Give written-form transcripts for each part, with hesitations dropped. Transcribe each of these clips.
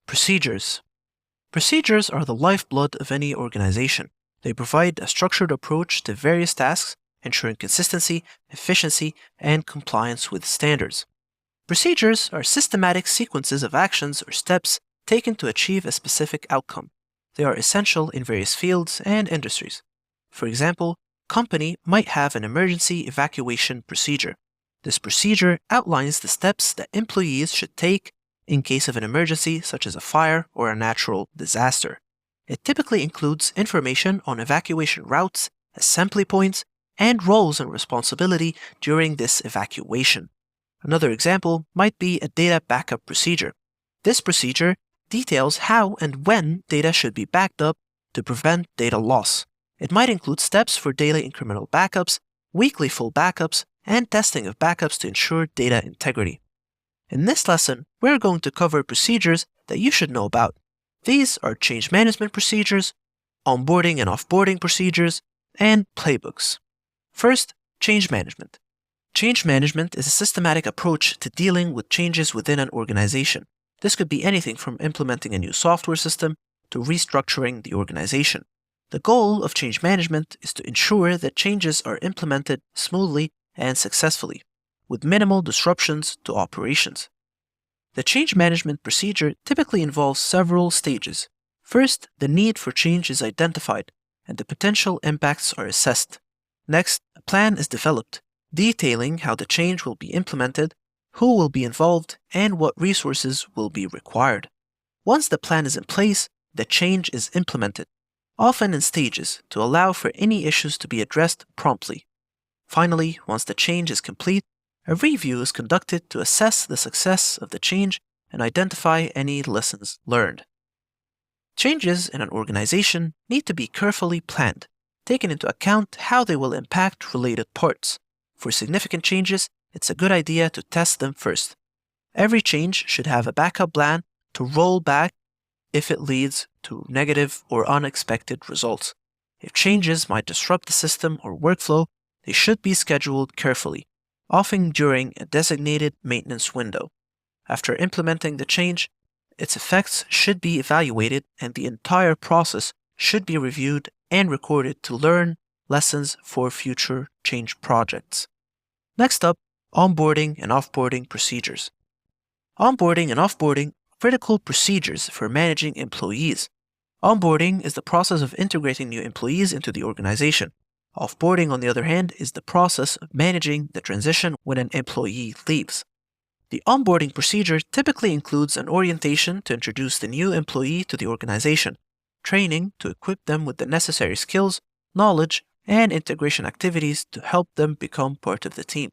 Procedures. Procedures are the lifeblood of any organization. They provide a structured approach to various tasks, ensuring consistency, efficiency, and compliance with standards. Procedures are systematic sequences of actions or steps taken to achieve a specific outcome. They are essential in various fields and industries. For example, a company might have an emergency evacuation procedure. This procedure outlines the steps that employees should take in case of an emergency such as a fire or a natural disaster. It typically includes information on evacuation routes, assembly points, and roles and responsibility during this evacuation. Another example might be a data backup procedure. This procedure details how and when data should be backed up to prevent data loss. It might include steps for daily incremental backups, weekly full backups, and testing of backups to ensure data integrity. In this lesson, we're going to cover procedures that you should know about. These are change management procedures, onboarding and offboarding procedures, and playbooks. First, change management. Change management is a systematic approach to dealing with changes within an organization. This could be anything from implementing a new software system to restructuring the organization. The goal of change management is to ensure that changes are implemented smoothly and successfully, with minimal disruptions to operations. The change management procedure typically involves several stages. First, the need for change is identified and the potential impacts are assessed. Next, a plan is developed, detailing how the change will be implemented, who will be involved, and what resources will be required. Once the plan is in place, the change is implemented, often in stages to allow for any issues to be addressed promptly. Finally, once the change is complete, a review is conducted to assess the success of the change and identify any lessons learned. Changes in an organization need to be carefully planned, taking into account how they will impact related parts. For significant changes, it's a good idea to test them first. Every change should have a backup plan to roll back if it leads to negative or unexpected results. If changes might disrupt the system or workflow, they should be scheduled carefully, often during a designated maintenance window. After implementing the change, its effects should be evaluated and the entire process should be reviewed and recorded to learn lessons for future change projects. Next up, onboarding and offboarding procedures. Onboarding and offboarding are critical procedures for managing employees. Onboarding is the process of integrating new employees into the organization. Offboarding, on the other hand, is the process of managing the transition when an employee leaves. The onboarding procedure typically includes an orientation to introduce the new employee to the organization, training to equip them with the necessary skills, knowledge, and integration activities to help them become part of the team.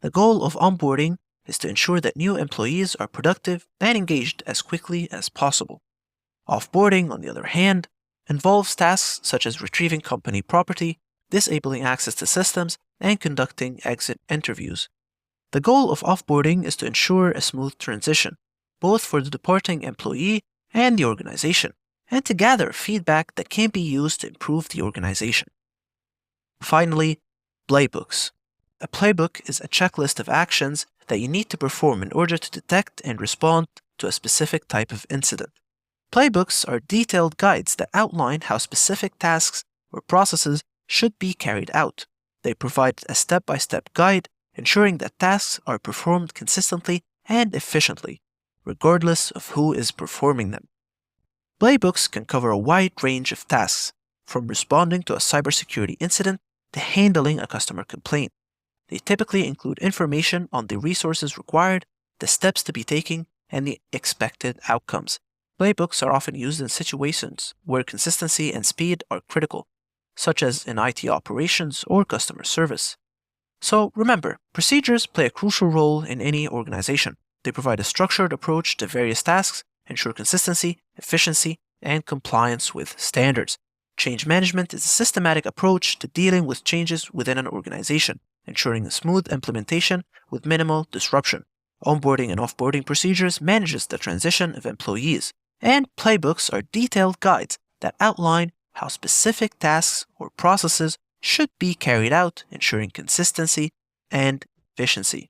The goal of onboarding is to ensure that new employees are productive and engaged as quickly as possible. Offboarding, on the other hand, involves tasks such as retrieving company property, disabling access to systems, and conducting exit interviews. The goal of offboarding is to ensure a smooth transition, both for the departing employee and the organization, and to gather feedback that can be used to improve the organization. Finally, playbooks. A playbook is a checklist of actions that you need to perform in order to detect and respond to a specific type of incident. Playbooks are detailed guides that outline how specific tasks or processes should be carried out. They provide a step-by-step guide, ensuring that tasks are performed consistently and efficiently, regardless of who is performing them. Playbooks can cover a wide range of tasks, from responding to a cybersecurity incident to handling a customer complaint. They typically include information on the resources required, the steps to be taken, and the expected outcomes. Playbooks are often used in situations where consistency and speed are critical, such as in IT operations or customer service. So remember, procedures play a crucial role in any organization. They provide a structured approach to various tasks, ensure consistency, efficiency, and compliance with standards. Change management is a systematic approach to dealing with changes within an organization, ensuring a smooth implementation with minimal disruption. Onboarding and offboarding procedures manages the transition of employees, and playbooks are detailed guides that outline how specific tasks or processes should be carried out, ensuring consistency and efficiency.